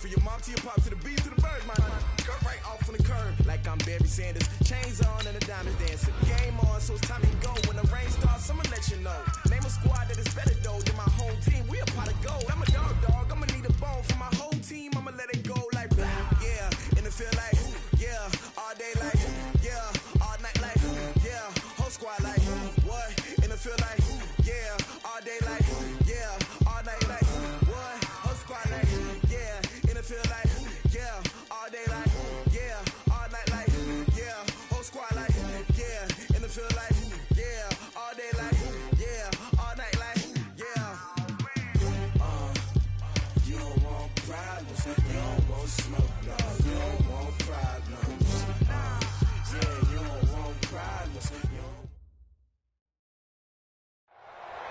For your mom to your pop to the beat to the bird, man. Cut right off on the curb like I'm Barry Sanders. Chains on and the diamonds dancing. Game on, so it's time to go. When the rain starts, I'ma let you know. Name a squad that is better though than my home team. We a pot of gold. I'm a dog. I'ma need a bone for my whole team. I'ma let it go like blah. Yeah, in the field like yeah, all day like yeah, all night like yeah, whole squad like what? In the field like yeah, all day like yeah, all night like what? Whole squad like yeah. Feel like, yeah, all day like, yeah, all night like, yeah, whole squad like, yeah, in the field like, yeah, all day like, yeah, all night like, yeah. You don't want problems, you don't want smoke, no, you don't want problems, yeah, you don't want problems,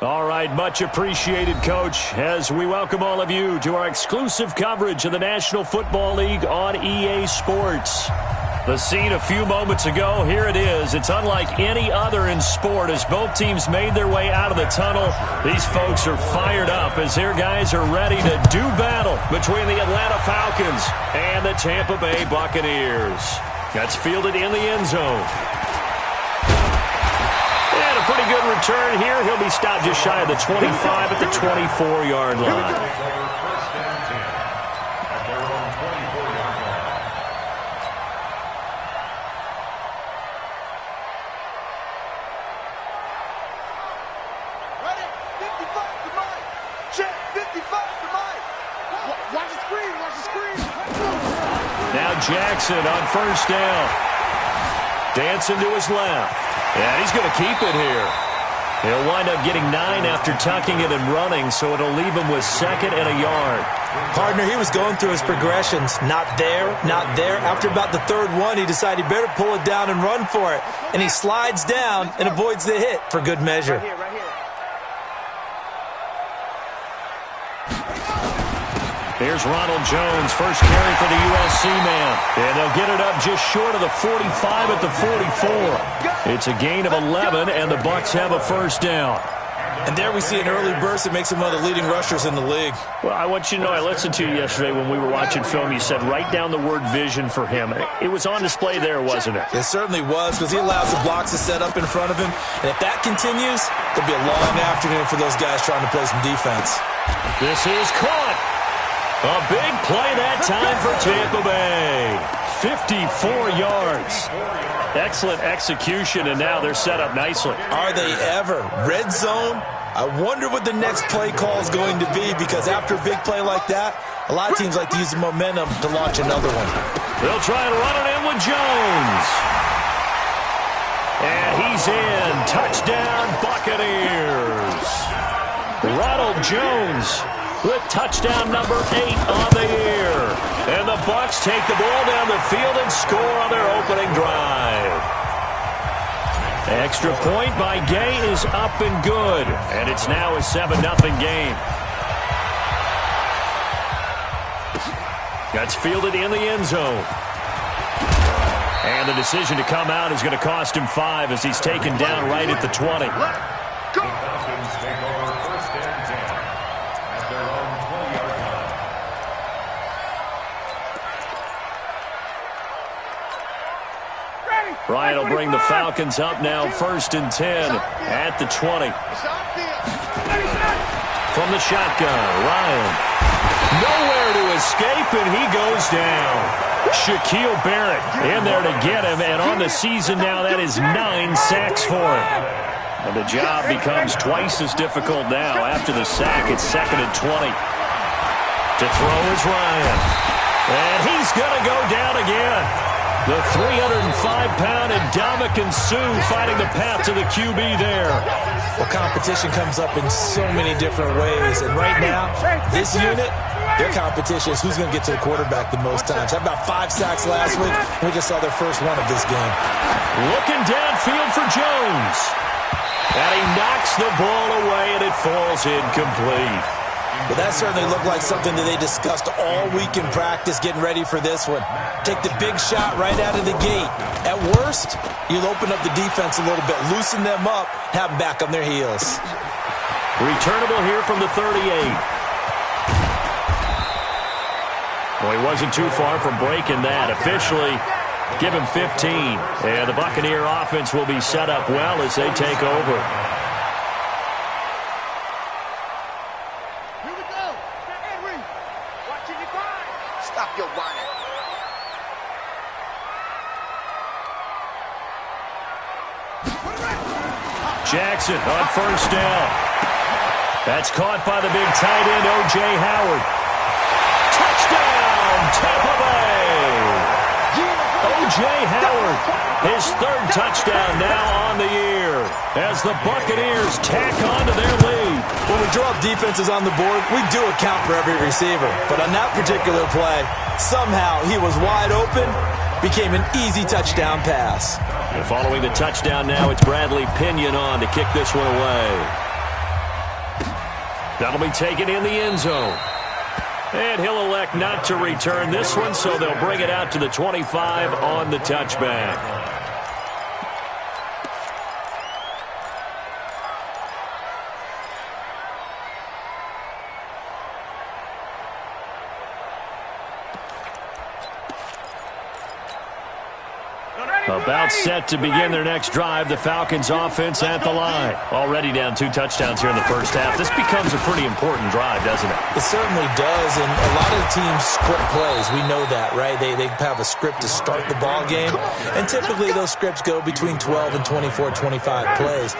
All right, much appreciated, Coach, as we welcome all of you to our exclusive coverage of the National Football League on EA Sports. The scene a few moments ago, here it is. It's unlike any other in sport as both teams made their way out of the tunnel. These folks are fired up as their guys are ready to do battle between the Atlanta Falcons and the Tampa Bay Buccaneers. That's fielded in the end zone. Pretty good return here. He'll be stopped just shy of the 25 at the 24-yard line. Ready? 55 to Mike. Check. 55 to Mike. Watch the screen. Watch the screen. Now Jackson on first down. Dancing to his left. And he's going to keep it here. He'll wind up getting 9 after tucking it and running, so it'll leave him with second and a yard. Partner, he was going through his progressions. Not there, not there. After about the third one, he decided he better pull it down and run for it. And he slides down and avoids the hit for good measure. Right here. Here's Ronald Jones, first carry for the USC man. And they'll get it up just short of the 45 at the 44. It's a gain of 11, and the Bucs have a first down. And there we see an early burst that makes him one of the leading rushers in the league. Well, I want you to know, I listened to you yesterday when we were watching film. You said write down the word vision for him. It was on display there, wasn't it? It certainly was, because he allows the blocks to set up in front of him. And if that continues, there'll be a long afternoon for those guys trying to play some defense. This is caught. A big play that time for Tampa Bay. 54 yards. Excellent execution, and now they're set up nicely. Are they ever? Red zone? I wonder what the next play call is going to be, because after a big play like that, a lot of teams like to use the momentum to launch another one. They'll try and run it in with Jones. And he's in. Touchdown, Buccaneers. Ronald Jones with touchdown number 8 on the year. And the Bucs take the ball down the field and score on their opening drive. Extra point by Gay is up and good. And it's now a 7-0 game. That's fielded in the end zone. And the decision to come out is going to cost him 5 as he's taken down right at the 20. Ryan will bring the Falcons up now, 1st and 10 at the 20. From the shotgun, Ryan. Nowhere to escape, and he goes down. Shaquille Barrett in there to get him, and on the season now, that is 9 sacks for him. And the job becomes twice as difficult now. After the sack, it's 2nd and 20. To throw is Ryan. And he's going to go down again. The 305-pound Ndamukong Suh fighting the path to the QB there. Well, competition comes up in so many different ways. And right now, this unit, their competition is who's going to get to the quarterback the most times. Had about 5 sacks last week. We just saw their first one of this game. Looking downfield for Jones. And he knocks the ball away, and it falls incomplete. Well, that certainly looked like something that they discussed all week in practice getting ready for this one. Take the big shot right out of the gate. At worst, you'll open up the defense a little bit, loosen them up, have them back on their heels. Returnable here from the 38. Well, he wasn't too far from breaking that. Officially, give him 15. And the Buccaneer offense will be set up well as they take over. Here we go. Henry. Watching you grind. Stop your whining. Jackson on first down. That's caught by the big tight end, O.J. Howard. Touchdown, Tampa Bay! O.J. Howard, his third touchdown now on the year as the Buccaneers tack on to their lead. When we draw up defenses on the board, we do account for every receiver. But on that particular play, somehow he was wide open, became an easy touchdown pass. And following the touchdown now, it's Bradley Pinion on to kick this one away. That'll be taken in the end zone. And he'll elect not to return this one, so they'll bring it out to the 25 on the touchback. About set to begin their next drive, the Falcons offense at the line. Already down 2 touchdowns here in the first half. This becomes a pretty important drive, doesn't it? It certainly does, and a lot of the teams script plays. We know that, right? They have a script to start the ball game, and typically those scripts go between 12 and 24, 25 plays.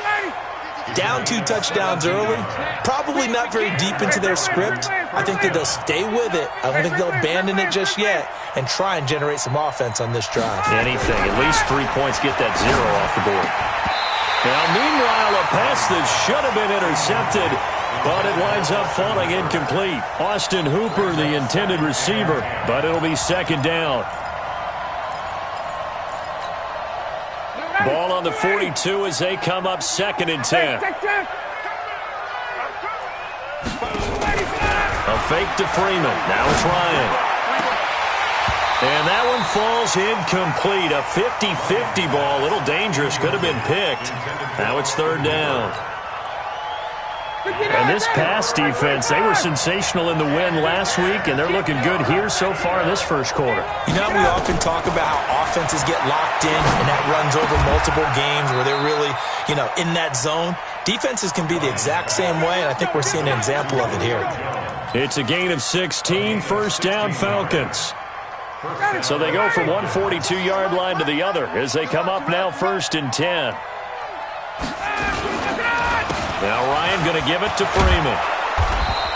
Down 2 touchdowns early, probably not very deep into their script. I think that they'll stay with it. I don't think they'll abandon it just yet and try and generate some offense on this drive. Anything, at least 3 points, get that 0 off the board. Now, meanwhile, a pass that should have been intercepted, but it winds up falling incomplete. Austin Hooper, the intended receiver, but it'll be second down. Ball on the 42 as they come up second and 10. A fake to Freeman. Now it's Ryan. And that one falls incomplete. A 50-50 ball. A little dangerous. Could have been picked. Now it's third down. And this pass defense, they were sensational in the win last week, and they're looking good here so far in this first quarter. You know, we often talk about how offenses get locked in, and that runs over multiple games where they're really, in that zone. Defenses can be the exact same way, and I think we're seeing an example of it here. It's a gain of 16, first down Falcons. So they go from one 42-yard line to the other as they come up now first and 10. Now Ryan going to give it to Freeman.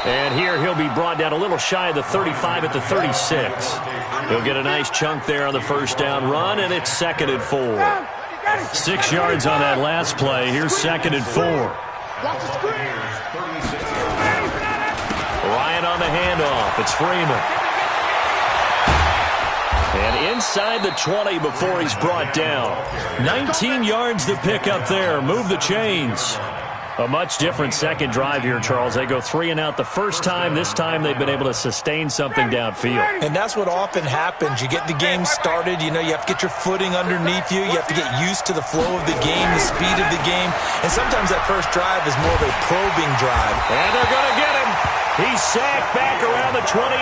And here he'll be brought down a little shy of the 35 at the 36. He'll get a nice chunk there on the first down run, and it's second and 4. 6 yards on that last play. Here's second and 4. Ryan on the handoff. It's Freeman. And inside the 20 before he's brought down. 19 yards to pick up there. Move the chains. A much different second drive here, Charles. They go 3 and out the first time. This time they've been able to sustain something downfield. And that's what often happens. You get the game started. You have to get your footing underneath you. You have to get used to the flow of the game, the speed of the game. And sometimes that first drive is more of a probing drive. And they're going to get him. He's sacked back around the 28.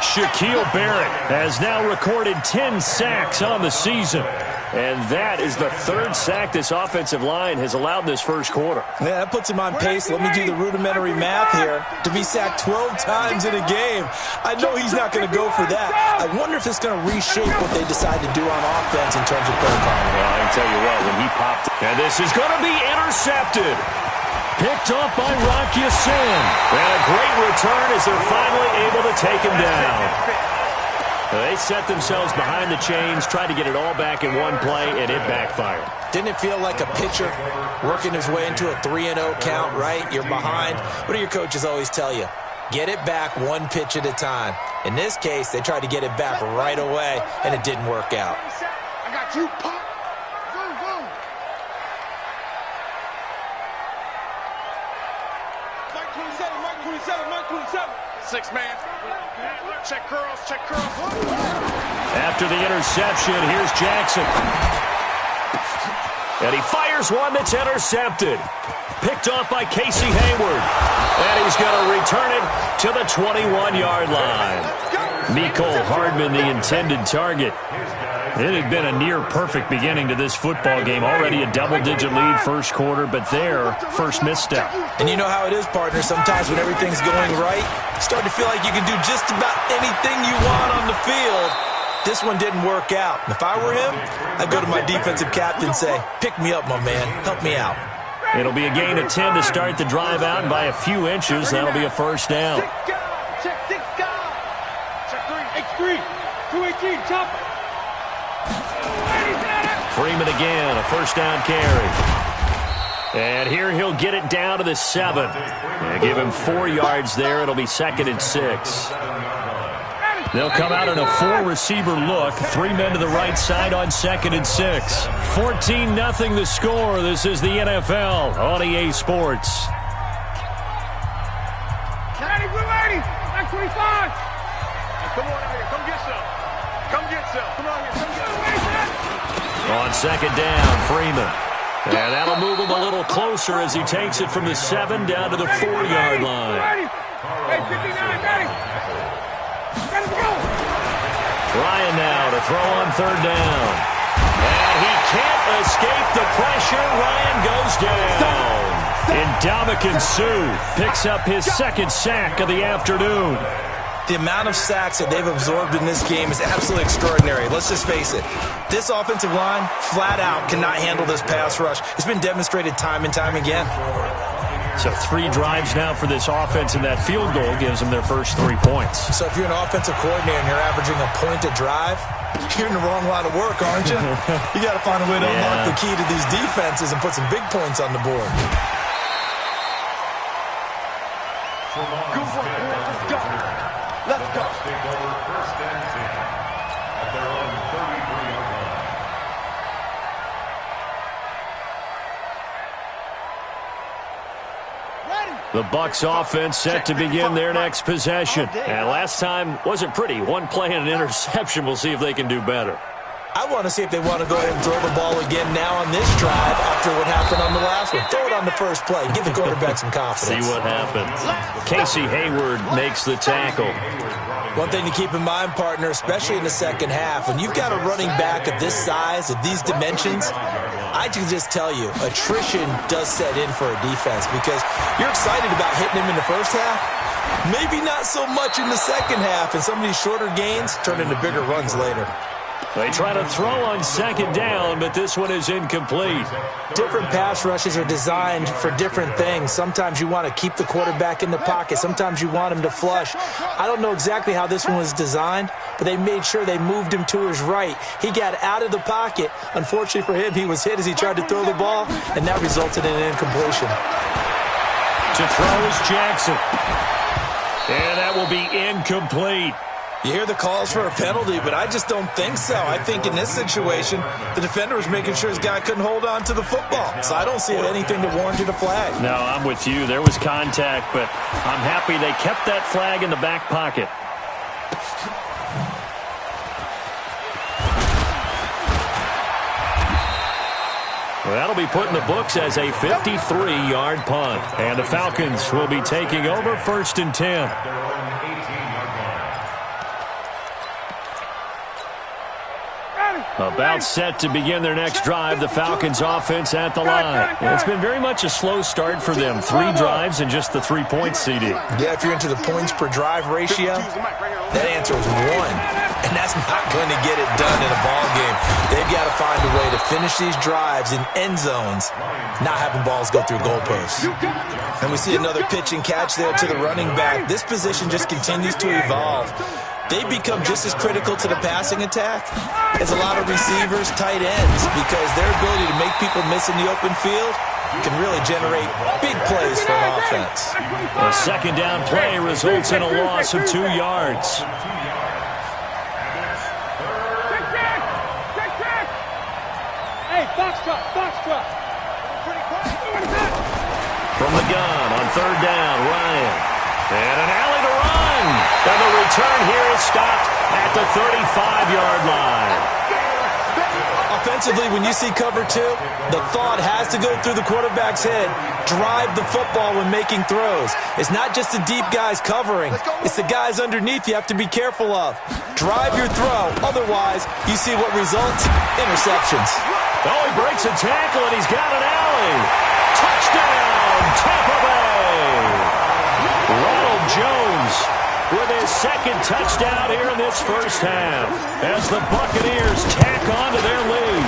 Shaquille Barrett has now recorded 10 sacks on the season. And that is the 3rd sack this offensive line has allowed this first quarter. Yeah, that puts him on pace. Let me do the rudimentary math here. To be sacked 12 times in a game, I know he's not going to go for that. I wonder if it's going to reshape what they decide to do on offense in terms of play calling. Well, I can tell you what, when he popped, and this is going to be intercepted. Picked up by Rock Ya-Sin. And a great return as they're finally able to take him down. They set themselves behind the chains, tried to get it all back in one play, and it backfired. Didn't it feel like a pitcher working his way into a 3-0 count, right? You're behind. What do your coaches always tell you? Get it back one pitch at a time. In this case, they tried to get it back right away, and it didn't work out. I got you, Pop. Zoom, zoom. Mike 27, Mike 27. 6-man. Check curls, check curls. After the interception, here's Jackson. And he fires one that's intercepted. Picked off by Casey Hayward. And he's going to return it to the 21-yard line. Mecole Hardman, the intended target. It had been a near-perfect beginning to this football game. Already a double-digit lead first quarter, but their first misstep. And you know how it is, partner. Sometimes when everything's going right, you start to feel like you can do just about anything you want on the field. This one didn't work out. If I were him, I'd go to my defensive captain and say, pick me up, my man. Help me out. It'll be a gain of 10 to start the drive out, and by a few inches, that'll be a first down. Check 6 guard. Check 3. X3. 218. Chopper. Freeman again, a first down carry. And here he'll get it down to the 7. And give him 4 yards there. It'll be 2nd and 6. They'll come out in a 4-receiver look. 3 men to the right side on 2nd and 6. 14-0 the score. This is the NFL on EA Sports. 90, blue 80. Back 25. Come on out here. Come get some. Come get some. Come on here. Come get some. On 2nd down, Freeman. And that'll move him a little closer as he takes it from the 7 down to the 4-yard line. Hey, 59, ready. Ryan now to throw on 3rd down. And he can't escape the pressure. Ryan goes down. And Suh picks up his 2nd sack of the afternoon. The amount of sacks that they've absorbed in this game is absolutely extraordinary. Let's just face it. This offensive line, flat out, cannot handle this pass rush. It's been demonstrated time and time again. So 3 drives now for this offense, and that field goal gives them their first 3 points. So if you're an offensive coordinator and you're averaging a point a drive, you're in the wrong line of work, aren't you? You got to find a way to unlock the key to these defenses and put some big points on the board. Good work. Let's go. Let's go. Take over 1st and 10 at their own 33-yard line. The Bucs offense set to begin their next possession. And last time wasn't pretty. 1 play and an interception. We'll see if they can do better. I want to see if they want to go ahead and throw the ball again now on this drive after what happened on the last one. Throw it on the first play. Give the quarterback some confidence. See what happens. Casey Hayward makes the tackle. One thing to keep in mind, partner, especially in the second half, when you've got a running back of this size, of these dimensions, I can just tell you, attrition does set in for a defense because you're excited about hitting him in the first half. Maybe not so much in the second half, and some of these shorter gains turn into bigger runs later. They try to throw on 2nd down, but this one is incomplete. Different pass rushes are designed for different things. Sometimes you want to keep the quarterback in the pocket. Sometimes you want him to flush. I don't know exactly how this one was designed, but they made sure they moved him to his right. He got out of the pocket. Unfortunately for him, he was hit as he tried to throw the ball, and that resulted in an incompletion. To throw is Jackson. And that will be incomplete. You hear the calls for a penalty, but I just don't think so. I think in this situation, the defender was making sure his guy couldn't hold on to the football. So I don't see anything that warranted a flag. No, I'm with you. There was contact, but I'm happy they kept that flag in the back pocket. Well, that'll be put in the books as a 53-yard punt. And the Falcons will be taking over 1st and 10. About set to begin their next drive, the Falcons offense at the line. It's been very much a slow start for them. 3 drives and just the 3 points, CD. Yeah, if you're into the points per drive ratio, that answer is 1. And that's not going to get it done in a ball game. They've got to find a way to finish these drives in end zones, not having balls go through goalposts. And we see another pitch and catch there to the running back. This position just continues to evolve. They become just as critical to the passing attack as a lot of receivers, tight ends, because their ability to make people miss in the open field can really generate big plays for an offense. A 2nd down play results in a loss of 2 yards. Hey, box truck. From the gun on 3rd down, Ryan. And an alley to run. And the return here is stopped at the 35-yard line. A Offensively, when you see cover two, the thought has to go through the quarterback's head. Drive the football when making throws. It's not just the deep guys covering. It's the guys underneath you have to be careful of. Drive your throw. Otherwise, you see what results? Interceptions. Oh, he breaks a tackle, and he's got an alley. Touchdown, Tampa Bay. Ronald Jones with his second touchdown here in this first half as the Buccaneers tack on to their lead.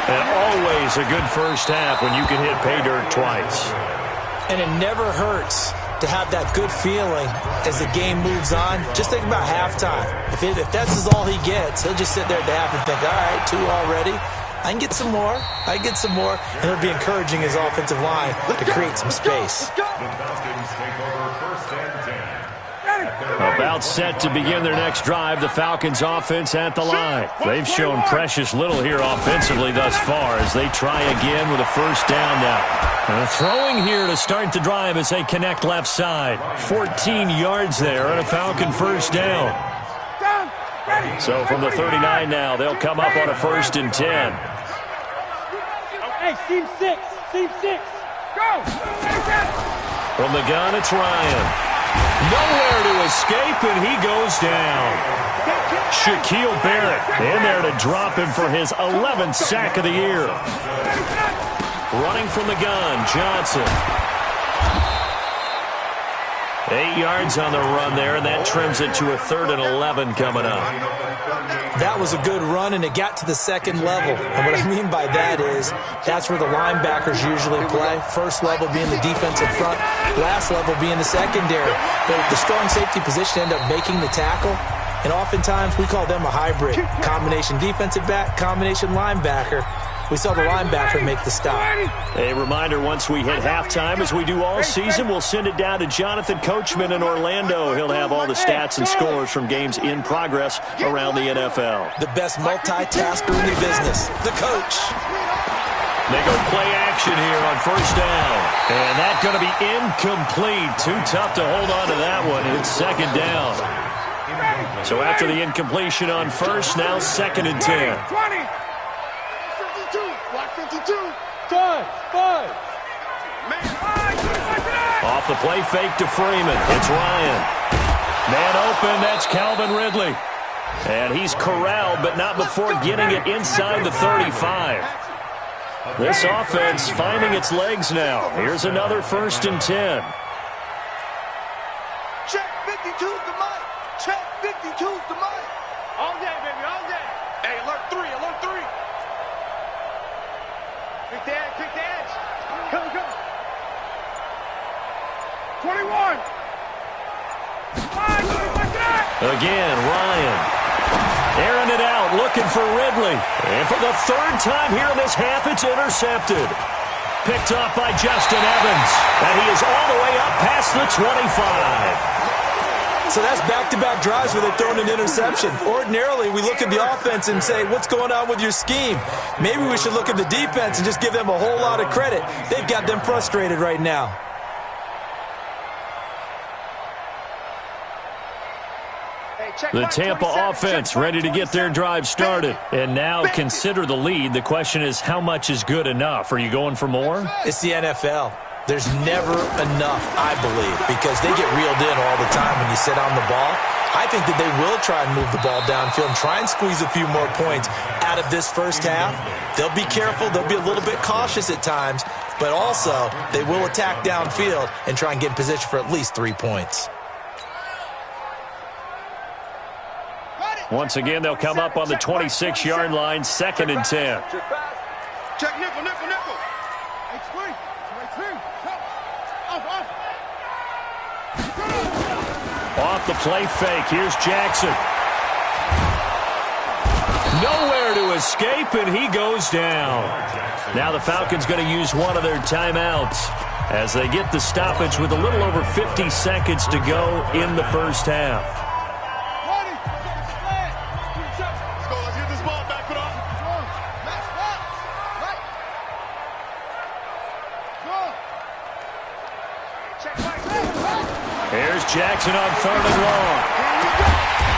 And always a good first half when you can hit pay dirt twice. And it never hurts to have that good feeling as the game moves on. Just think about halftime. If that's all he gets, he'll just sit there at the half and think, all right, 2 already. I can get some more. I can get some more. And he'll be encouraging his offensive line to create some space. The Falcons take over 1st and 10. About set to begin their next drive, the Falcons offense at the line. They've shown precious little here offensively thus far as they try again with a first down now. And throwing here to start the drive as they connect left side. 14 yards there and a Falcon first down. So from the 39 now, they'll come up on a 1st and 10. Hey, seam 6. Seam 6. Go. From the gun, it's Ryan. Nowhere to escape, and he goes down. Shaquille Barrett in there to drop him for his 11th sack of the year. Running from the gun, Johnson. 8 yards on the run there, and that trims it to a 3rd and 11 coming up. That was a good run, and it got to the second level. And what I mean by that is that's where the linebackers usually play. First level being the defensive front, last level being the secondary. But the strong safety position end up making the tackle, and oftentimes we call them a hybrid. Combination defensive back, combination linebacker. We saw the linebacker make the stop. A reminder, once we hit halftime, as we do all season, we'll send it down to Jonathan Coachman in Orlando. He'll have all the stats and scores from games in progress around the NFL. The best multitasker in the business, the coach. They go play action here on first down. And that's going to be incomplete. Too tough to hold on to that one. It's 2nd down. So after the incompletion on first, now 2nd and 10. 20. 52. 5. Off the play fake to Freeman. It's Ryan. Man open, that's Calvin Ridley. And he's corralled, but not before getting it inside the 35. This offense finding its legs now. Here's another 1st and 10. Check 52's the mic. Check 52's the mic. All day, baby, all day. Hey, alert 3, alert 3. Quick the edge. Come. 21. Again, Ryan. Airing it out, looking for Ridley. And for the 3rd time here in this half, it's intercepted. Picked off by Justin Evans. And he is all the way up past the 25. So that's back-to-back drives where they've thrown an interception. Ordinarily, we look at the offense and say, what's going on with your scheme? Maybe we should look at the defense and just give them a whole lot of credit. They've got them frustrated right now. The Tampa offense ready to get their drive started. And now consider the lead. The question is, how much is good enough? Are you going for more? It's the NFL. There's never enough, I believe, because they get reeled in all the time when you sit on the ball. I think that they will try and move the ball downfield and try and squeeze a few more points out of this first half. They'll be careful. They'll be a little bit cautious at times, but also they will attack downfield and try and get in position for at least 3 points. Once again, they'll come up on the 26-yard line, 2nd and 10. Check nickel. Off the play fake, here's Jackson. Nowhere to escape, and he goes down. Now the Falcons going to use one of their timeouts as they get the stoppage with a little over 50 seconds to go in the first half. Here's Jackson on 3rd and long.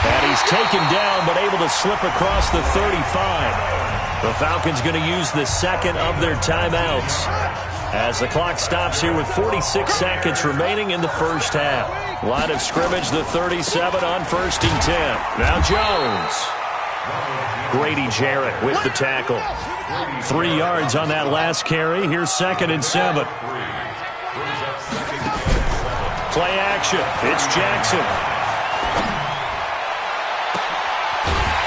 And he's taken down, but able to slip across the 35. The Falcons going to use the second of their timeouts as the clock stops here with 46 seconds remaining in the first half. Line of scrimmage, the 37 on 1st and 10. Now Jones. Grady Jarrett with the tackle. 3 yards on that last carry. Here's 2nd and 7. Play action. It's Jackson.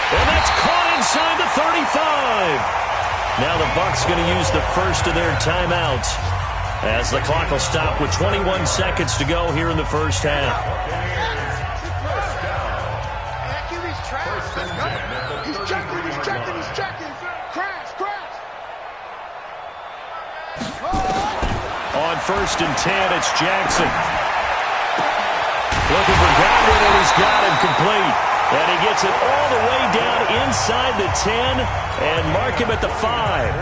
And that's caught inside the 35. Now the Bucs going to use the first of their timeouts as the clock will stop with 21 seconds to go here in the first half. He's checking. Crash. On 1st and 10, it's Jackson. Looking for Godwin, and he's got him complete. And he gets it all the way down inside the 10 and mark him at the 5.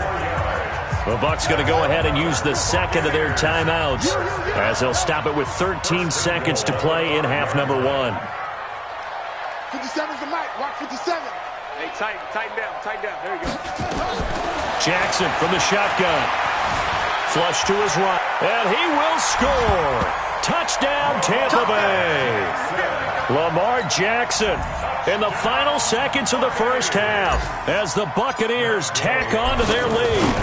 The Bucs going to go ahead and use the second of their timeouts as they'll stop it with 13 seconds to play in half number 1. 57's the mic. Watch 57. Hey, tighten down. There you go. Jackson from the shotgun. Flush to his right. And he will score. Touchdown, Tampa Bay. Lamar Jackson in the final seconds of the first half as the Buccaneers tack on to their lead.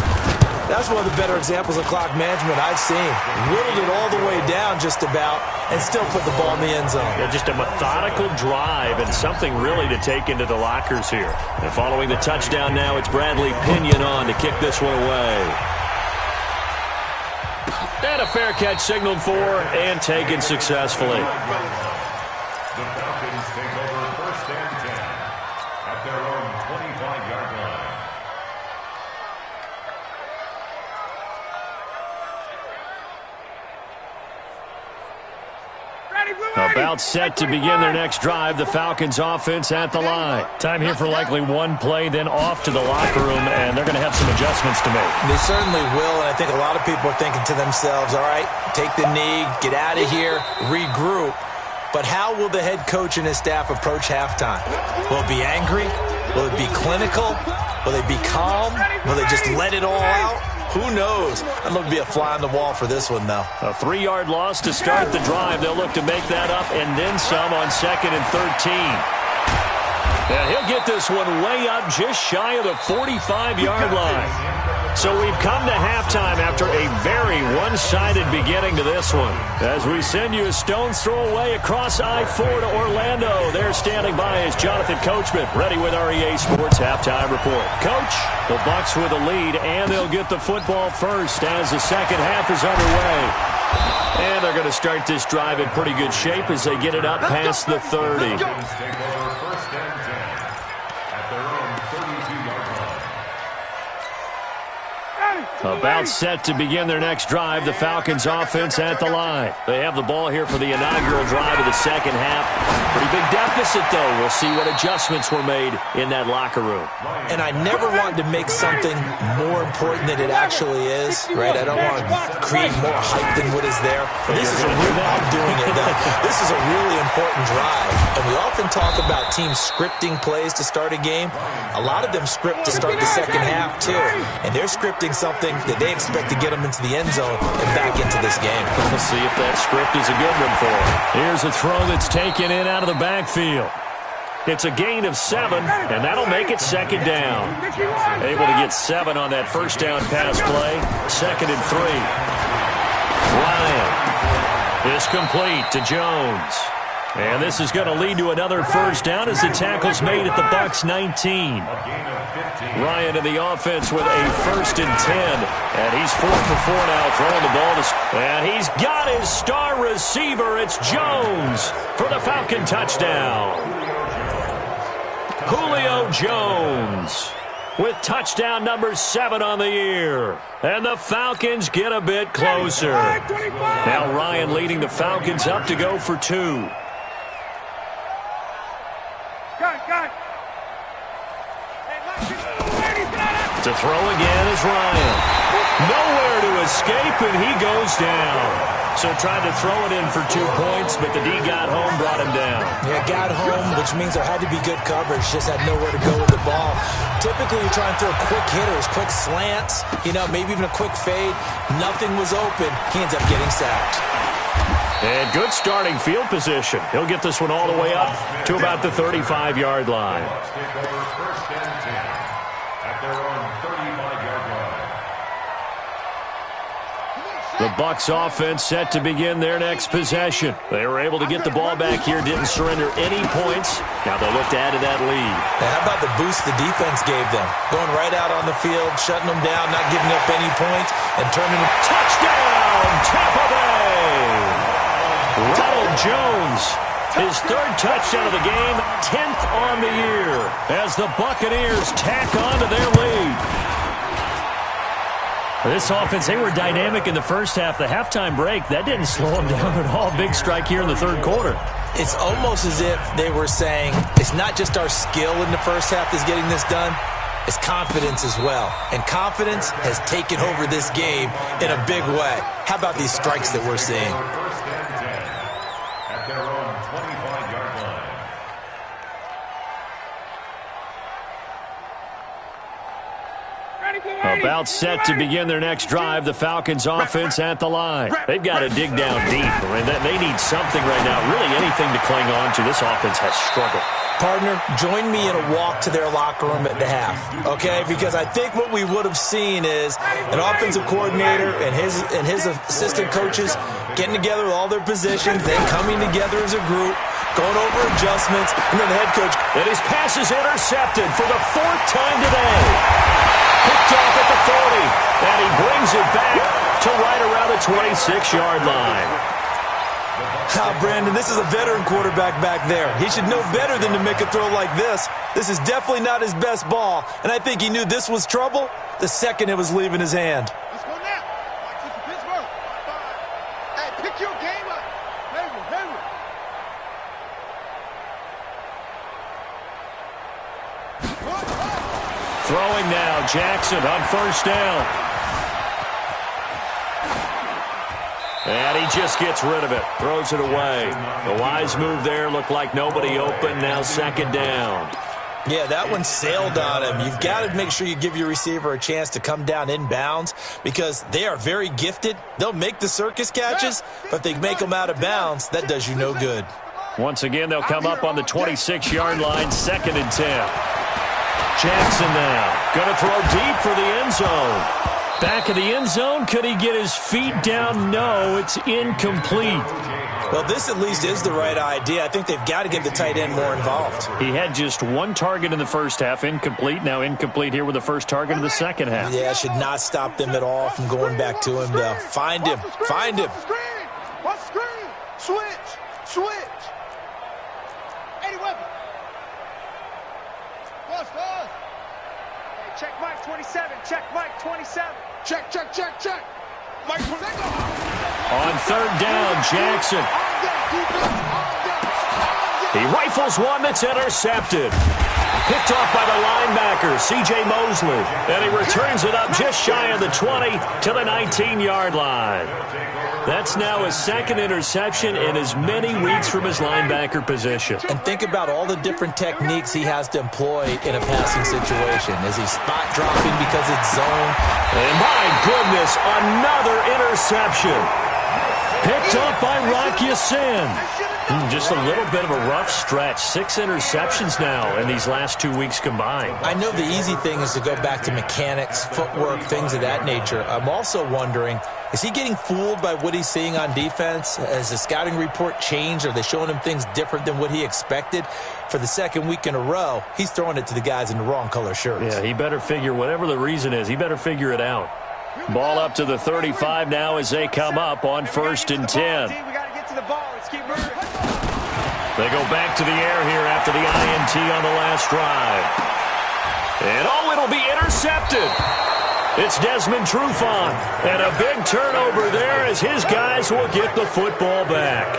That's one of the better examples of clock management I've seen. Whittled it all the way down just about and still put the ball in the end zone. Yeah, just a methodical drive and something really to take into the lockers here. And following the touchdown now, it's Bradley Pinion on to kick this one away. And a fair catch signaled for and taken successfully. The Falcons take over 1st and 10 at their own 25-yard line. About set to begin their next drive, the Falcons offense at the line. Time here for likely one play, then off to the locker room, and they're going to have some adjustments to make. They certainly will, and I think a lot of people are thinking to themselves, all right, take the knee, get out of here, regroup. But how will the head coach and his staff approach halftime? Will it be angry? Will it be clinical? Will they be calm? Will they just let it all out? Who knows? I'd love to be a fly on the wall for this one, though. A 3-yard loss to start the drive. They'll look to make that up and then some on 2nd and 13. And he'll get this one way up just shy of the 45-yard line. So we've come to halftime after a very one-sided beginning to this one. As we send you a stone's throw away across I-4 to Orlando. There standing by is Jonathan Coachman, ready with our EA Sports Halftime Report. Coach, the Bucs with the lead, and they'll get the football first as the second half is underway. And they're going to start this drive in pretty good shape as they get it up past the 30. Take over 1st and 10 at their own 32-yard line. About set to begin their next drive, the Falcons offense at the line. They have the ball here for the inaugural drive of the second half. Pretty big deficit, though. We'll see what adjustments were made in that locker room. And I never want to make something more important than it actually is, right? I don't want to create more hype than what is there. This is I'm doing it, though. This is a really important drive. And we often talk about teams scripting plays to start a game. A lot of them script to start the second half, too. And they're scripting something that they expect to get them into the end zone and back into this game. We'll see if that script is a good one for them. Here's a throw that's taken in out of the backfield. It's a gain of 7, and that'll make it 2nd down. Able to get 7 on that first down pass play. 2nd and 3. Ryan is complete to Jones. And this is going to lead to another first down as the tackle's made at the Bucs 19. Ryan in the offense with a 1st and 10. And he's 4 for 4 now throwing the ball. And he's got his star receiver. It's Jones for the Falcon touchdown. Julio Jones with touchdown number 7 on the year. And the Falcons get a bit closer. Now Ryan leading the Falcons up to go for 2. To throw again is Ryan. Nowhere to escape, and he goes down. So tried to throw it in for 2 points, but the D got home, brought him down. Yeah, got home, which means there had to be good coverage. Just had nowhere to go with the ball. Typically, you try and throw quick hitters, quick slants, maybe even a quick fade. Nothing was open. He ends up getting sacked. And good starting field position. He'll get this one all the way up to about the 35-yard line. Take over first and 10 at their own 35-yard line. The Bucs offense set to begin their next possession. They were able to get the ball back here, didn't surrender any points. Now they'll look to add to that lead. Now, how about the boost the defense gave them? Going right out on the field, shutting them down, not giving up any points, and turning them. Touchdown, Tampa Bay! Ronald Jones, his 3rd touchdown of the game, 10th on the year, as the Buccaneers tack on to their lead. This offense, they were dynamic in the first half. The halftime break, that didn't slow them down at all. Big strike here in the 3rd quarter. It's almost as if they were saying, it's not just our skill in the first half that's getting this done, it's confidence as well. And confidence has taken over this game in a big way. How about these strikes that we're seeing? First and 10 at their own 25-yard line. About set to begin their next drive, the Falcons offense at the line. They've got to dig down deep. I mean, they need something right now, really anything to cling on to. This offense has struggled. Partner, join me in a walk to their locker room at the half, okay? Because I think what we would have seen is an offensive coordinator and his assistant coaches getting together with all their positions, then coming together as a group, going over adjustments, and then the head coach. And his pass is intercepted for the 4th time today. Picked off at the 40, and he brings it back to right around the 26-yard line. Brandon, this is a veteran quarterback back there. He should know better than to make a throw like this. This is definitely not his best ball, and I think he knew this was trouble the second it was leaving his hand. Let's go now. Like this is Pittsburgh. Hey, pick your game up. Henry. Throwing now, Jackson on 1st down. And he just gets rid of it, throws it away. The wise move there, looked like nobody open, now 2nd down. Yeah, that one sailed on him. You've got to make sure you give your receiver a chance to come down inbounds because they are very gifted. They'll make the circus catches, but if they make them out of bounds, that does you no good. Once again, they'll come up on the 26-yard line, 2nd and 10. Jackson now, going to throw deep for the end zone. Back of the end zone, could he get his feet down? No, it's incomplete. Well, this at least is the right idea. I think they've got to get the tight end more involved. He had just 1 target in the first half, incomplete. Now incomplete here with the first target in the second half. Yeah, should not stop them at all from going back to him, though. Find him. Find him. One screen. Switch. Eddie Weber. Bust. Hey, check Mike 27. Check Mike 27. Check. Mike 27. On 3rd down, Jackson. He rifles one that's intercepted. Picked off by the linebacker, C.J. Mosley. And he returns it up just shy of the 20 to the 19-yard line. That's now his 2nd interception in as many weeks from his linebacker position. And think about all the different techniques he has to employ in a passing situation. Is he spot dropping because it's zone? And my goodness, another interception. Picked up by Rock Ya-Sin. Just a little bit of a rough stretch. 6 interceptions now in these last 2 weeks combined. I know the easy thing is to go back to mechanics, footwork, things of that nature. I'm also wondering, is he getting fooled by what he's seeing on defense? Has the scouting report changed? Are they showing him things different than what he expected? For the 2nd week in a row, he's throwing it to the guys in the wrong color shirts. Yeah, he better figure, whatever the reason is, he better figure it out. Ball up to the 35 now as they come up on 1st and 10. We got to get to the ball. Let's keep moving. They go back to the air here after the INT on the last drive. And it'll be intercepted. It's Desmond Trufant. And a big turnover there as his guys will get the football back.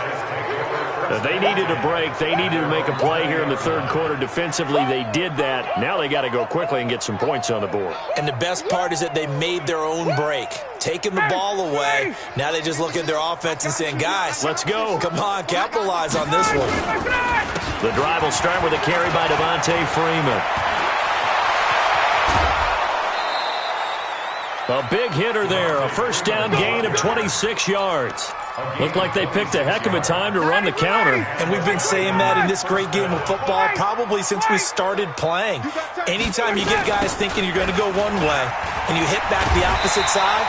They needed a break. They needed to make a play here in the third quarter. Defensively, they did that. Now they got to go quickly and get some points on the board. And the best part is that they made their own break. Taking the ball away. Now they just look at their offense and saying, guys, let's go. Come on, capitalize on this one. The drive will start with a carry by Devontae Freeman. A big hitter there, a first down gain of 26 yards. Looked like they picked a heck of a time to run the counter. And we've been saying that in this great game of football probably since we started playing. Anytime you get guys thinking you're going to go one way and you hit back the opposite side,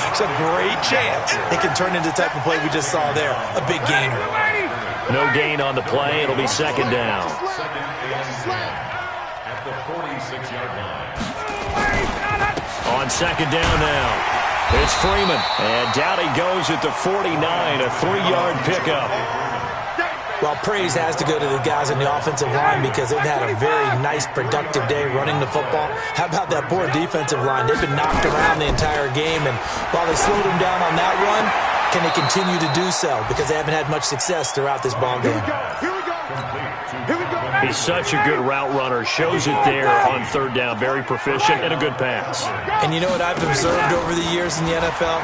it's a great chance it can turn into the type of play we just saw there, a big gainer. No gain on the play. It'll be second down. At the 46-yard line. On second down now, it's Freeman. And down he goes at the 49, a 3-yard pickup. Well, praise has to go to the guys on the offensive line because they've had a very nice, productive day running the football. How about that poor defensive line? They've been knocked around the entire game, and while they slowed them down on that run, can they continue to do so? Because they haven't had much success throughout this ball game. He's such a good route runner. Shows it there on third down. Very proficient and a good pass. And you know what I've observed over the years in the NFL?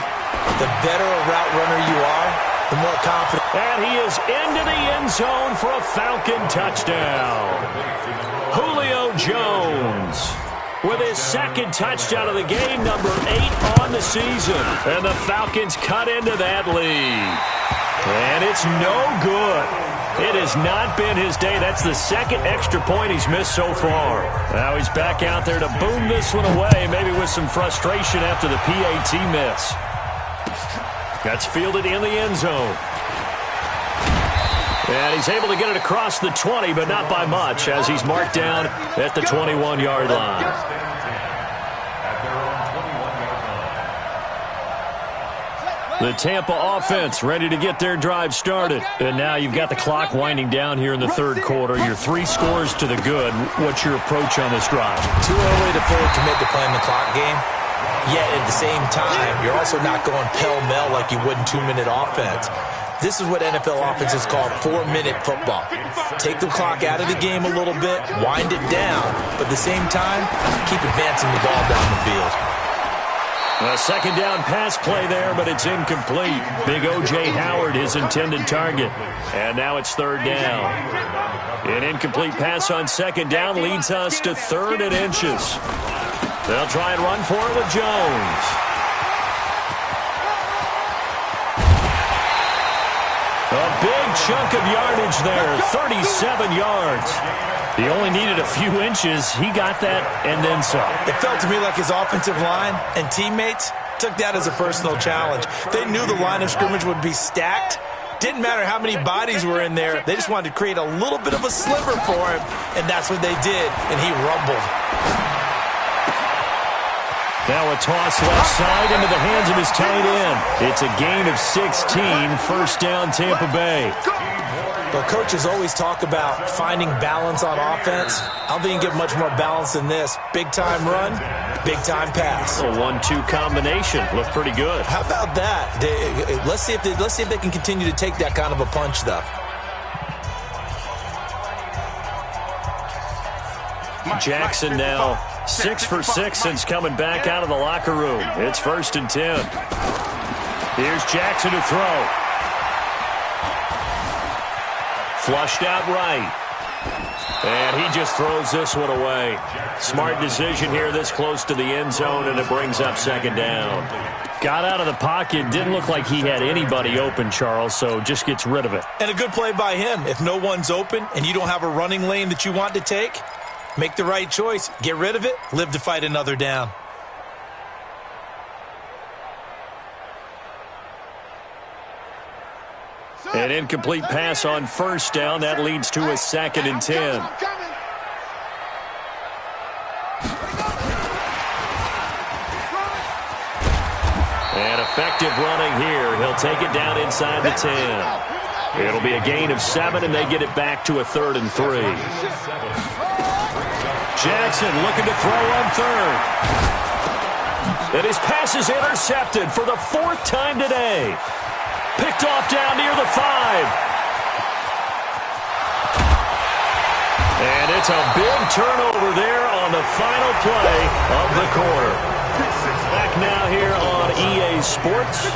The better a route runner you are, the more confident. And he is into the end zone for a Falcon touchdown. Julio Jones with his second touchdown of the game, number 8 on the season. And the Falcons cut into that lead. And it's no good. It has not been his day. That's the second extra point he's missed so far. Now he's back out there to boom this one away, maybe with some frustration after the PAT miss. That's fielded in the end zone. And he's able to get it across the 20, but not by much, as he's marked down at the 21-yard line. The Tampa offense ready to get their drive started. And now you've got the clock winding down here in the third quarter. You're 3 scores to the good. What's your approach on this drive? Too early to fully commit to playing the clock game. Yet at the same time, you're also not going pell-mell like you would in 2-minute offense. This is what NFL offenses call 4-minute football. Take the clock out of the game a little bit, wind it down, but at the same time, keep advancing the ball down the field. A second down pass play there, but it's incomplete. Big O.J. Howard, his intended target. And now it's third down. An incomplete pass on second down leads us to 3rd and inches. They'll try and run for it with Jones. A big chunk of yardage there, 37 yards. He only needed a few inches. He got that and then some. It felt to me like his offensive line and teammates took that as a personal challenge. They knew the line of scrimmage would be stacked. Didn't matter how many bodies were in there. They just wanted to create a little bit of a sliver for him, and that's what they did, and he rumbled. Now a toss left side into the hands of his tight end. It's a gain of 16, first down Tampa Bay. But coaches always talk about finding balance on offense. I don't think you can get much more balance than this. Big-time run, big-time pass. A 1-2 combination. Looked pretty good. How about that? Let's see if they can continue to take that kind of a punch, though. Jackson now 6 for 6 since coming back out of the locker room. It's 1st and 10. Here's Jackson to throw. Flushed out right. And he just throws this one away. Smart decision here this close to the end zone, and it brings up second down. Got out of the pocket. Didn't look like he had anybody open, Charles, so just gets rid of it. And a good play by him. If no one's open and you don't have a running lane that you want to take, make the right choice. Get rid of it. Live to fight another down. An incomplete pass on first down. That leads to a 2nd and 10. And effective running here. He'll take it down inside the 10. It'll be a gain of 7, and they get it back to a 3rd and 3. Jackson looking to throw on 3rd. And his pass is intercepted for the 4th time today. Picked off down near the 5. And it's a big turnover there on the final play of the quarter. Back now here on EA Sports.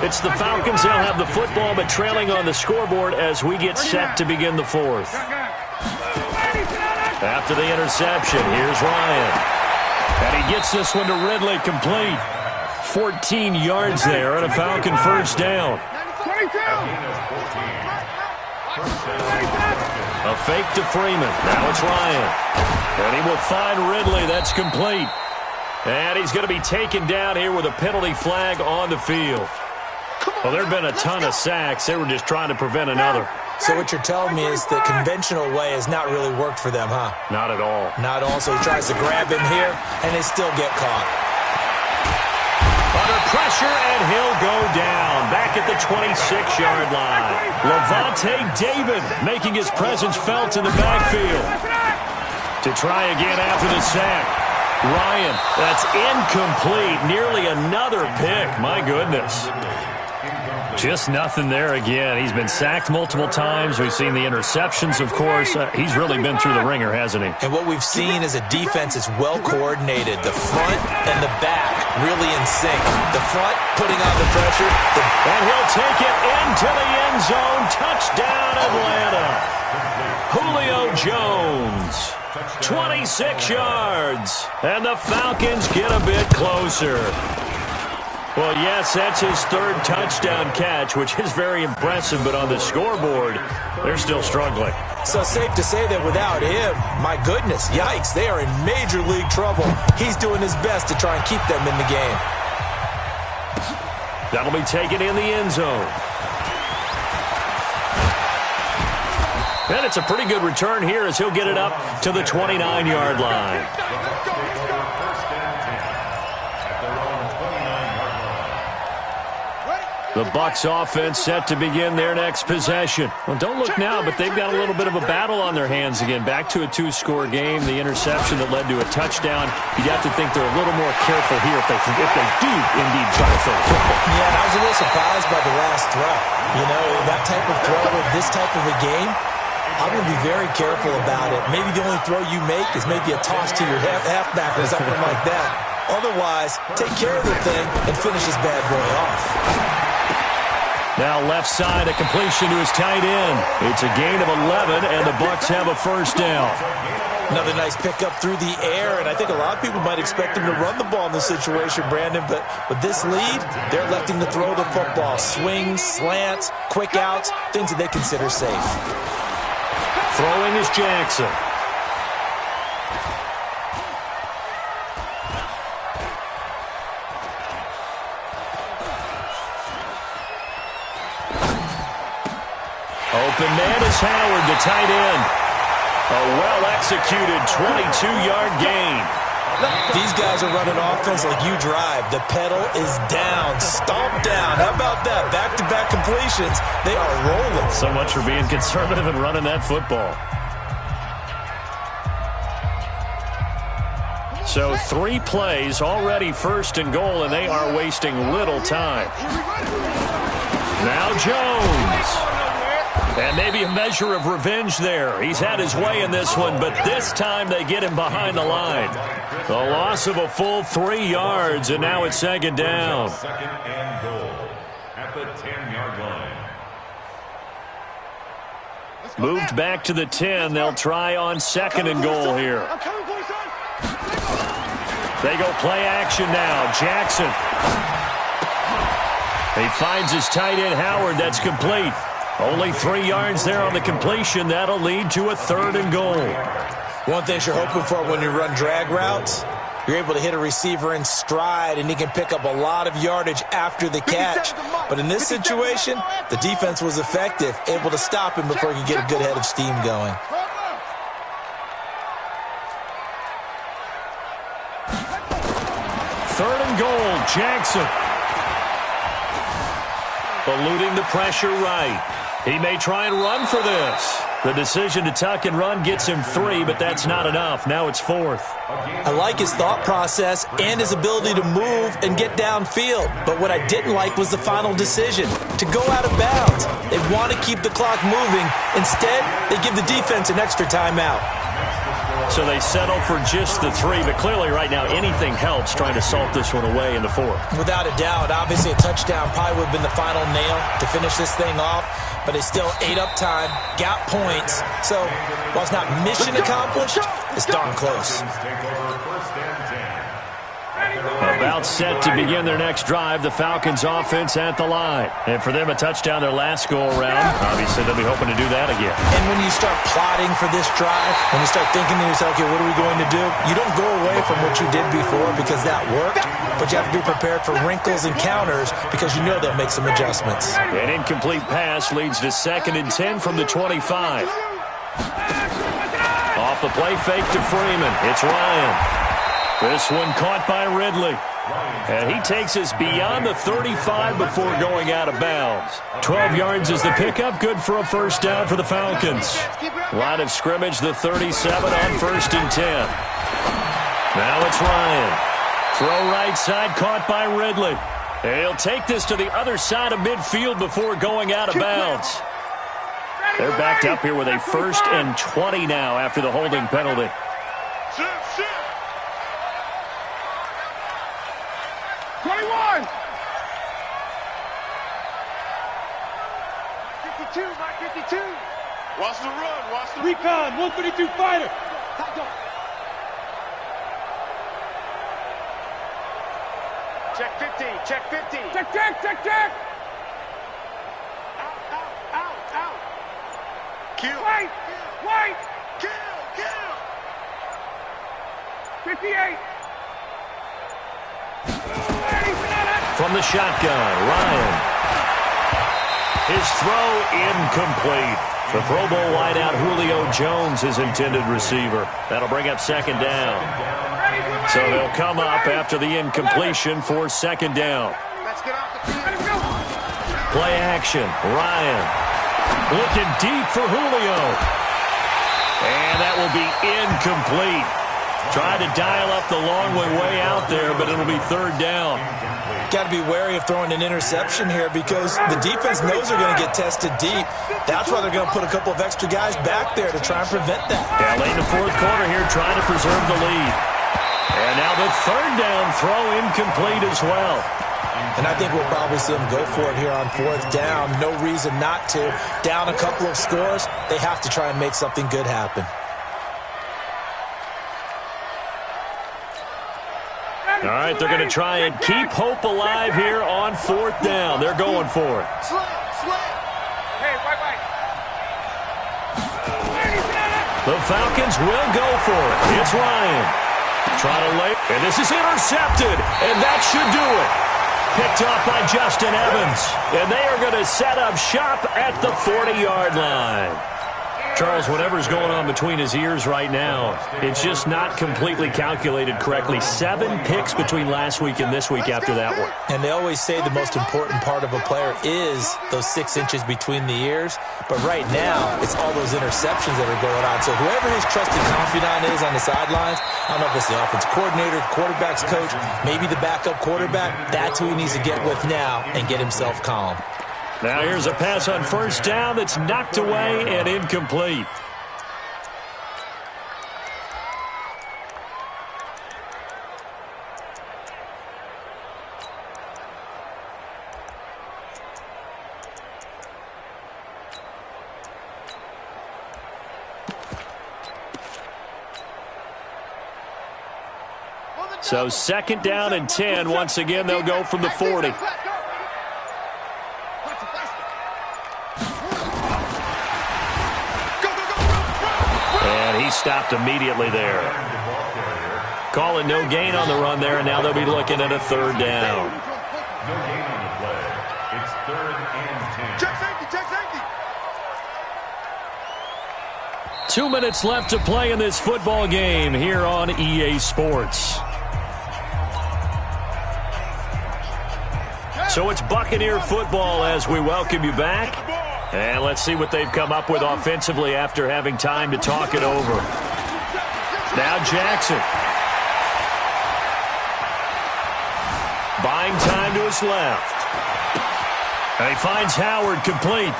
It's the Falcons. They'll have the football, but trailing on the scoreboard as we get set to begin the fourth. After the interception, here's Ryan. And he gets this one to Ridley complete. 14 yards there and a Falcon first down. A fake to Freeman. Now it's Ryan. And he will find Ridley. That's complete. And he's going to be taken down here with a penalty flag on the field. Well, there have been a ton of sacks. They were just trying to prevent another. So what you're telling me is the conventional way has not really worked for them, huh? Not at all. Not all. So he tries to grab him here, and they still get caught. Under pressure, and he'll go down. Back at the 26-yard line. Levante David making his presence felt in the backfield. To try again after the sack. Ryan, that's incomplete. Nearly another pick. My goodness. Just nothing there again. He's been sacked multiple times. We've seen the interceptions, of course. He's really been through the ringer, hasn't he? And what we've seen is a defense that's well coordinated. The front and the back really in sync. The front putting on the pressure. And he'll take it into the end zone. Touchdown, Atlanta. Julio Jones. 26 yards. And the Falcons get a bit closer. Well, yes, that's his third touchdown catch, which is very impressive, but on the scoreboard, they're still struggling. So safe to say that without him, my goodness, yikes, they are in major league trouble. He's doing his best to try and keep them in the game. That'll be taken in the end zone. And it's a pretty good return here as he'll get it up to the 29-yard line. The Bucs offense set to begin their next possession. Well, don't look now, but they've got a little bit of a battle on their hands again. Back to a two-score game. The interception that led to a touchdown. You'd have to think they're a little more careful here if they do indeed try to throw the football. Yeah, and I was a little surprised by the last throw. You know, that type of throw in this type of a game, I'm going to be very careful about it. Maybe the only throw you make is maybe a toss to your halfback or something like that. Otherwise, take care of the thing and finish this bad boy off. Now left side, a completion to his tight end. It's a gain of 11, and the Bucs have a first down. Another nice pickup through the air, and I think a lot of people might expect him to run the ball in this situation, Brandon, but with this lead, they're electing to throw the football. Swings, slants, quick outs, things that they consider safe. Throwing is Jackson. Open man is Howard, the tight end. A well-executed 22-yard gain. These guys are running offense like you drive. The pedal is down, stomp down. How about that? Back-to-back completions. They are rolling. So much for being conservative and running that football. So 3 plays, already first and goal, and they are wasting little time. Now Jones. And maybe a measure of revenge there. He's had his way in this one, but this time they get him behind the line. The loss of a full 3 yards, and now it's second down. Second and goal at the 10-yard line. Moved back to the 10. They'll try on second and goal here. They go play action now. Jackson. He finds his tight end, Howard. That's complete. Only 3 yards there on the completion. That'll lead to a third and goal. One thing you're hoping for when you run drag routes, you're able to hit a receiver in stride, and he can pick up a lot of yardage after the catch. But in this situation, the defense was effective, able to stop him before he could get a good head of steam going. Third and goal, Jackson. Eluding the pressure right. He may try and run for this. The decision to tuck and run gets him 3, but that's not enough. Now it's 4th. I like his thought process and his ability to move and get downfield. But what I didn't like was the final decision, to go out of bounds. They want to keep the clock moving. Instead, they give the defense an extra timeout. So they settle for just the 3, but clearly right now anything helps trying to salt this one away in the 4th. Without a doubt, obviously a touchdown probably would have been the final nail to finish this thing off, but it's still ate up time, got points. So while it's not mission accomplished, it's darn close. About set to begin their next drive, the Falcons offense at the line. And for them, a touchdown their last go-around. Obviously, they'll be hoping to do that again. And when you start plotting for this drive, when you start thinking to yourself, okay, what are we going to do? You don't go away from what you did before because that worked, but you have to be prepared for wrinkles and counters because you know they'll make some adjustments. An incomplete pass leads to 2nd and 10 from the 25. Off the play fake to Freeman. It's Ryan. This one caught by Ridley. And he takes us beyond the 35 before going out of bounds. 12 yards is the pickup. Good for a first down for the Falcons. Line of scrimmage, the 37 on 1st and 10. Now it's Ryan. Throw right side, caught by Ridley. And he'll take this to the other side of midfield before going out of bounds. They're backed up here with a 1st and 20 now after the holding penalty. 21! 52, Mike 52. Watch the run, watch the recon, 132 fighter. Check 50, check 50. Check. Out. Kill. Wait. Kill. 58. From the shotgun, Ryan. His throw incomplete. The Pro Bowl wideout Julio Jones, his intended receiver. That'll bring up 2nd down. So they'll come up after the incompletion for 2nd down. Play action, Ryan. Looking deep for Julio. And that will be incomplete. Tried to dial up the long way out there, but it'll be 3rd down. Got to be wary of throwing an interception here because the defense knows they're going to get tested deep. That's why they're going to put a couple of extra guys back there to try and prevent that. Yeah, late in the 4th quarter here, trying to preserve the lead. And now the 3rd down throw incomplete as well. And I think we'll probably see them go for it here on 4th down. No reason not to. Down a couple of scores, they have to try and make something good happen. All right, they're going to try and keep hope alive here on 4th down. They're going for it. Hey, right. The Falcons will go for it. It's Ryan. Try to lay, and this is intercepted, and that should do it. Picked off by Justin Evans, and they are going to set up shop at the 40-yard line. Charles, whatever's going on between his ears right now, it's just not completely calculated correctly. 7 picks between last week and this week after that one. And they always say the most important part of a player is those 6 inches between the ears. But right now, it's all those interceptions that are going on. So whoever his trusted confidant is on the sidelines, I don't know if it's the offense coordinator, the quarterback's coach, maybe the backup quarterback, that's who he needs to get with now and get himself calm. Now here's a pass on 1st down that's knocked away and incomplete. So 2nd down and 10. Once again, they'll go from the 40. He stopped immediately there. Calling no gain on the run there, and now they'll be looking at a 3rd down. No gain on the play. It's 3rd and 10. Check safety. 2 minutes left to play in this football game here on EA Sports. So it's Buccaneer football as we welcome you back. And let's see what they've come up with offensively after having time to talk it over. Now Jackson. Buying time to his left. And he finds Howard complete.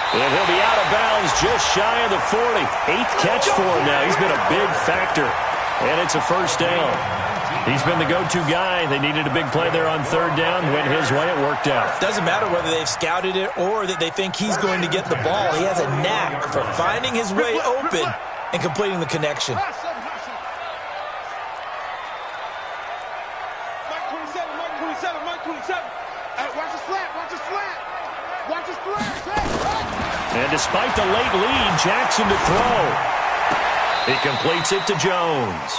And he'll be out of bounds just shy of the 40. 8th catch for him now. He's been a big factor. And it's a first down. He's been the go-to guy. They needed a big play there on 3rd down. Went his way. It worked out. Doesn't matter whether they've scouted it or that they think he's going to get the ball. He has a knack for finding his way open and completing the connection. Mike 27. Hey, watch the slant. Watch the slant. And despite the late lead, Jackson to throw. He completes it to Jones.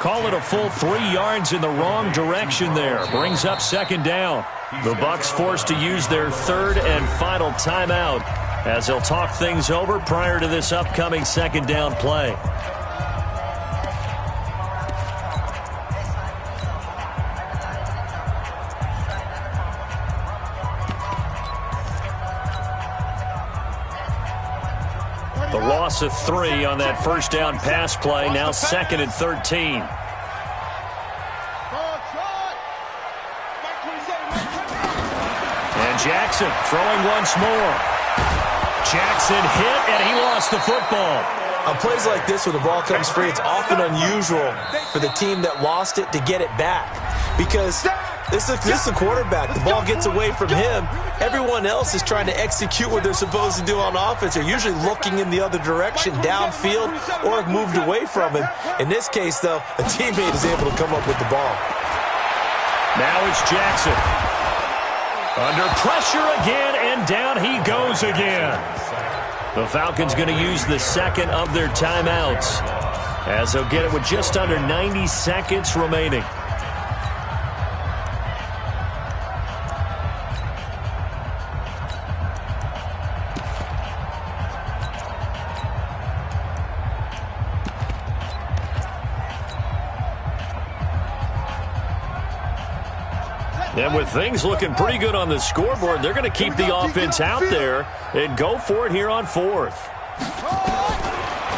Call it a full 3 yards in the wrong direction there. Brings up 2nd down. The Bucs forced to use their 3rd and final timeout as they'll talk things over prior to this upcoming 2nd down play. The loss of 3 on that first down pass play. Now 2nd and 13. And Jackson throwing once more. Jackson hit, and he lost the football. On plays like this, when the ball comes free, it's often unusual for the team that lost it to get it back. Because this is the quarterback. The ball gets away from him. Everyone else is trying to execute what they're supposed to do on offense. They're usually looking in the other direction, downfield, or have moved away from him. In this case, though, a teammate is able to come up with the ball. Now it's Jackson. Under pressure again, and down he goes again. The Falcons going to use the 2nd of their timeouts as they'll get it with just under 90 seconds remaining. And with things looking pretty good on the scoreboard, they're going to keep the offense out there and go for it here on 4th.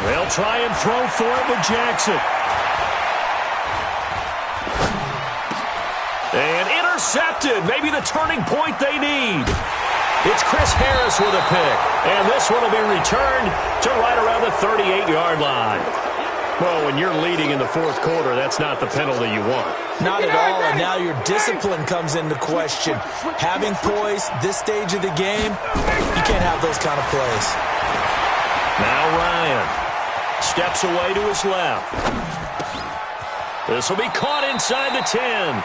They'll try and throw for it with Jackson. And intercepted. Maybe the turning point they need. It's Chris Harris with a pick. And this one will be returned to right around the 38-yard line. Well, when you're leading in the 4th quarter, that's not the penalty you want. Not at all, and now your discipline comes into question. Having poise this stage of the game, you can't have those kind of plays. Now Ryan steps away to his left. This will be caught inside the 10.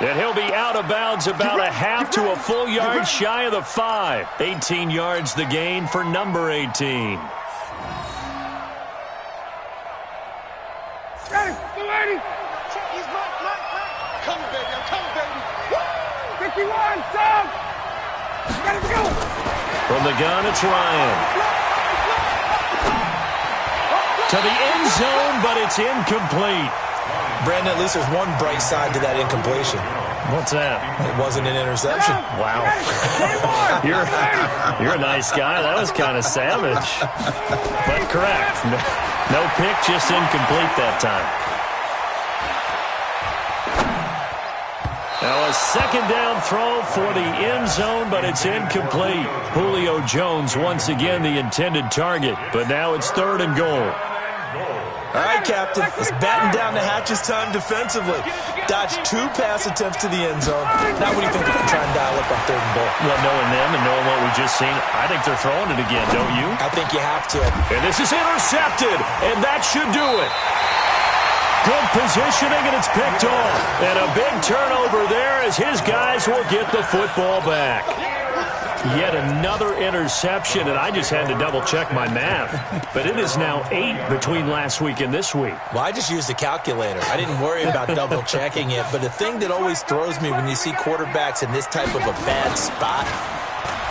And he'll be out of bounds about a half to a full yard shy of the 5. 18 yards the gain for number 18. From the gun, it's Ryan. To the end zone, but it's incomplete. Brandon, at least there's one bright side to that incompletion. What's that? It wasn't an interception. Wow. You're a nice guy. That was kind of savage. But correct. No pick, just incomplete that time. Now a 2nd down throw for the end zone, but it's incomplete. Julio Jones once again the intended target, but now it's 3rd and goal. All right, Captain, it's batten down the hatches time defensively. Dodged 2 pass attempts to the end zone. Now what do you think they're going to try and dial up on 3rd and goal? Well, knowing them and knowing what we just seen, I think they're throwing it again, don't you? I think you have to. And this is intercepted, and that should do it. Good positioning, and it's picked off. And a big turnover there as his guys will get the football back. Yet another interception, and I just had to double-check my math. But it is now 8 between last week and this week. Well, I just used a calculator. I didn't worry about double-checking it. But the thing that always throws me when you see quarterbacks in this type of a bad spot,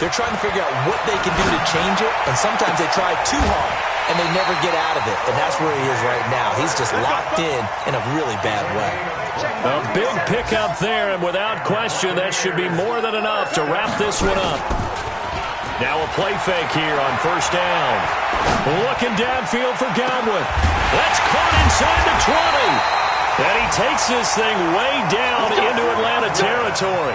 they're trying to figure out what they can do to change it, and sometimes they try too hard, and they never get out of it. And that's where he is right now. He's just locked in a really bad way. A big pickup there, and without question, that should be more than enough to wrap this one up. Now a play fake here on first down. Looking downfield for Godwin. That's caught inside the 20. And he takes this thing way down into Atlanta territory.